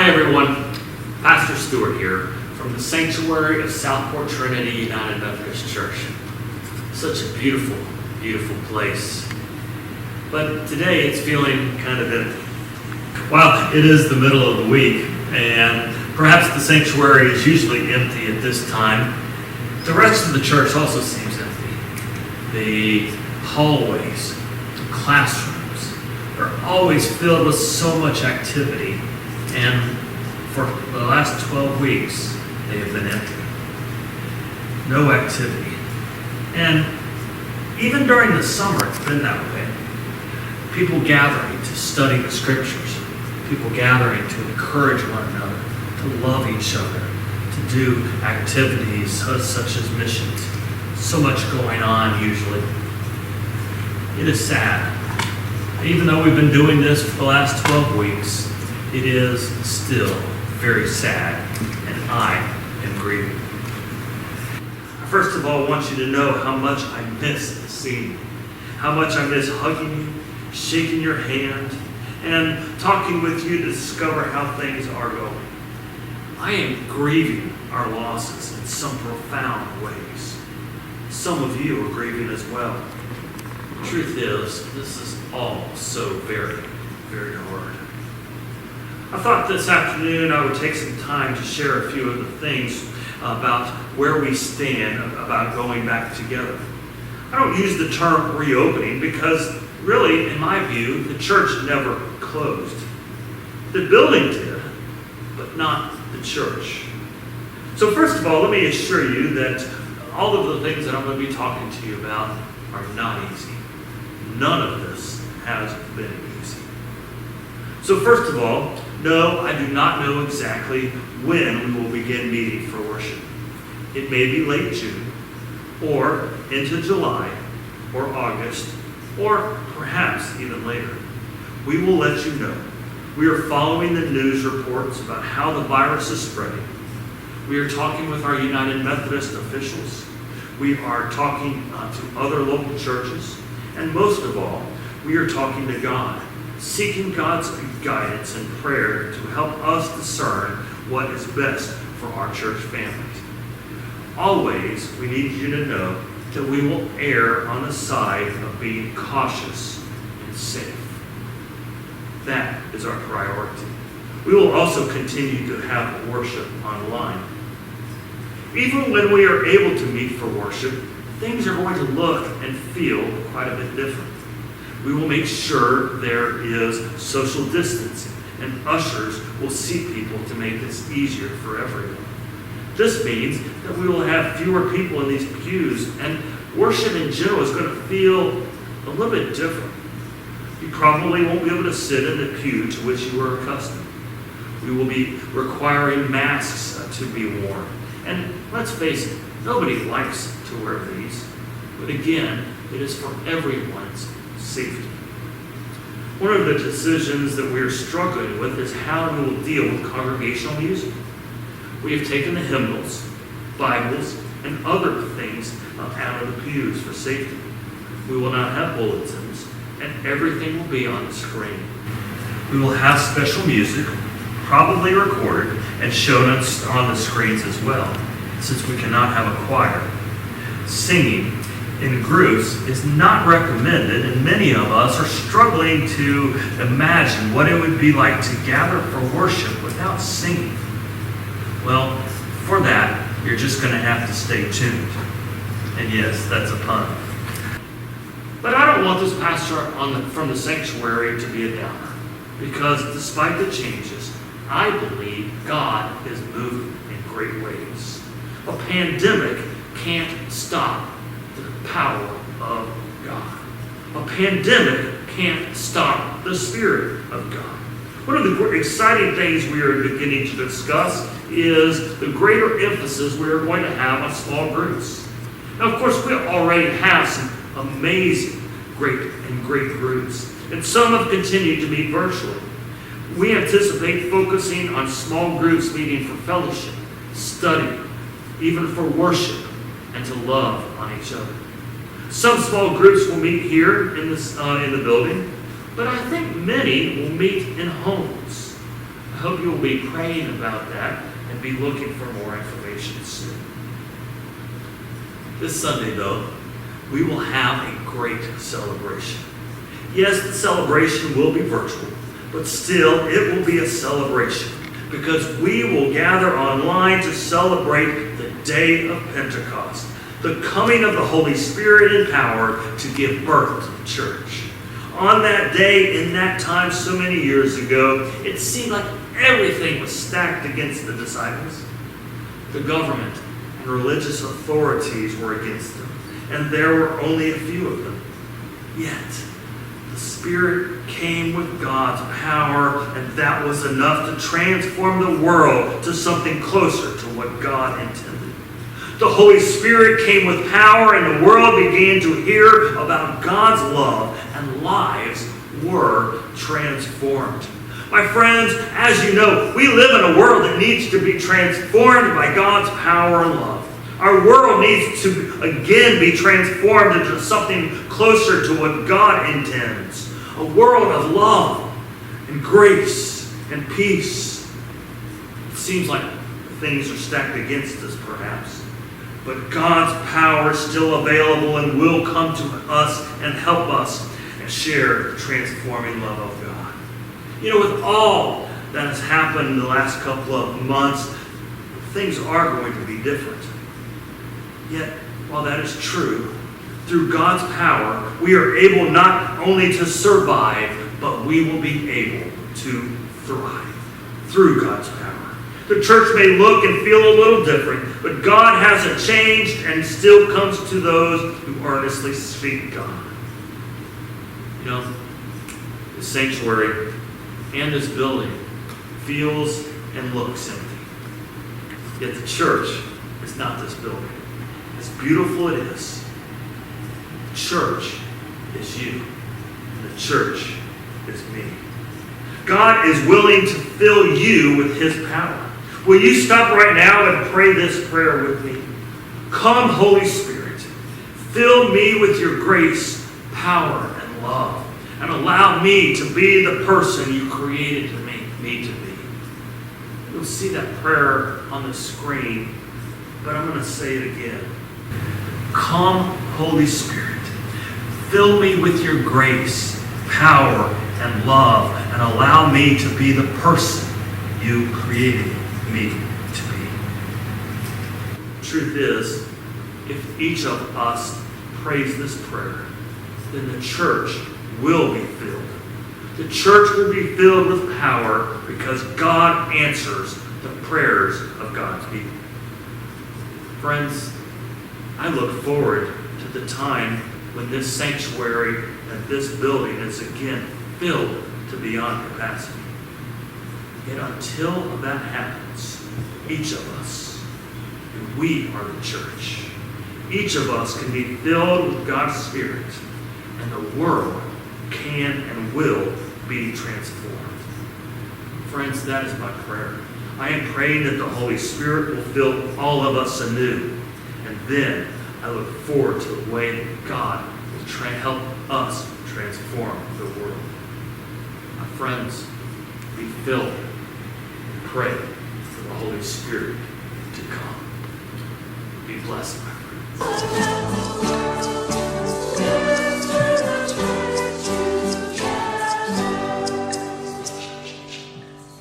everyone. Pastor Stuart here from the sanctuary of Southport Trinity United Methodist Church. Such a beautiful, beautiful place. But today it's feeling kind of empty. Well, it is the middle of the week, and perhaps the sanctuary is usually empty at this time. The rest of the church also seems empty. The hallways, the classrooms are always filled with so much activity, and for the last 12 weeks, they have been empty. No activity. And even during the summer, it's been that way. People gathering to study the scriptures. People gathering to encourage one another, to love each other, to do activities such as missions. So much going on usually. It is sad. Even though we've been doing this for the last 12 weeks, it is still very sad, and I am grieving. First of all, I want you to know how much I miss seeing you, how much I miss hugging you, shaking your hand, and talking with you to discover how things are going. I am grieving our losses in some profound ways. Some of you are grieving as well. The truth is, this is all so very, very hard. I thought this afternoon I would take some time to share a few of the things about where we stand about going back together. I don't use the term reopening because really, in my view, the church never closed. The building did, but not the church. So first of all, let me assure you that all of the things that I'm going to be talking to you about are not easy. None of this has been easy. So first of all, no, I do not know exactly when we will begin meeting for worship. It may be late June, or into July, or August, or perhaps even later. We will let you know. We are following the news reports about how the virus is spreading. We are talking with our United Methodist officials. We are talking to other local churches. And most of all, we are talking to God, seeking God's guidance and prayer to help us discern what is best for our church families. Always, we need you to know that we will err on the side of being cautious and safe. That is our priority. We will also continue to have worship online. Even when we are able to meet for worship, things are going to look and feel quite a bit different. We will make sure there is social distancing, and ushers will seat people to make this easier for everyone. This means that we will have fewer people in these pews, and worship in general is going to feel a little bit different. You probably won't be able to sit in the pew to which you were accustomed. We will be requiring masks to be worn. And let's face it, nobody likes to wear these. But again, it is for everyone's safety. One of the decisions that we are struggling with is how we will deal with congregational music. We have taken the hymnals, Bibles, and other things out of the pews for safety. We will not have bulletins, and everything will be on the screen. We will have special music, probably recorded, and shown on the screens as well, since we cannot have a choir. Singing in groups is not recommended, and many of us are struggling to imagine what it would be like to gather for worship without singing. Well, for that, you're just going to have to stay tuned. And yes, that's a pun. But I don't want this pastor from the sanctuary to be a downer, because despite the changes, I believe God is moving in great ways. A pandemic can't stop the power of God. A pandemic can't stop the Spirit of God. One of the exciting things we are beginning to discuss is the greater emphasis we are going to have on small groups. Now, of course, we already have some amazing, great groups, and some have continued to meet virtually. We anticipate focusing on small groups meeting for fellowship, study, even for worship, and to love on each other. Some small groups will meet here in the building, but I think many will meet in homes. hope you will be praying about that and be looking for more information soon. This Sunday, though, we will have a great celebration. Yes, the celebration will be virtual, but still it will be a celebration because we will gather online to celebrate the day of Pentecost, the coming of the Holy Spirit in power to give birth to the church. On that day, in that time so many years ago, it seemed like everything was stacked against the disciples. The government and religious authorities were against them, and there were only a few of them. Yet, the Spirit came with God's power, and that was enough to transform the world to something closer to what God intended. The Holy Spirit came with power, and the world began to hear about God's love, and lives were transformed. My friends, as you know, we live in a world that needs to be transformed by God's power and love. Our world needs to again be transformed into something closer to what God intends. A world of love and grace and peace. It seems like things are stacked against us, perhaps. But God's power is still available and will come to us and help us and share the transforming love of God. You know, with all that has happened in the last couple of months, things are going to be different. Yet, while that is true, through God's power, we are able not only to survive, but we will be able to thrive through God's power. The church may look and feel a little different, but God hasn't changed and still comes to those who earnestly seek God. You know, the sanctuary and this building feels and looks empty. Yet the church is not this building. As beautiful it is, the church is you, and the church is me. God is willing to fill you with His power. Will you stop right now and pray this prayer with me? Come, Holy Spirit, fill me with your grace, power, and love, and allow me to be the person you created me to be. You'll see that prayer on the screen, but I'm going to say it again. Come, Holy Spirit, fill me with your grace, power, and love, and allow me to be the person you created me to be. Truth is, if each of us prays this prayer, then the church will be filled. The church will be filled with power because God answers the prayers of God's people. Friends, I look forward to the time when this sanctuary and this building is again filled to beyond capacity. Yet until that happens, each of us, and we are the church, each of us can be filled with God's Spirit, and the world can and will be transformed. Friends, that is my prayer. I am praying that the Holy Spirit will fill all of us anew. And then I look forward to the way that God will help us transform the world. My friends, be filled and pray for the Holy Spirit to come. Be blessed, my friends.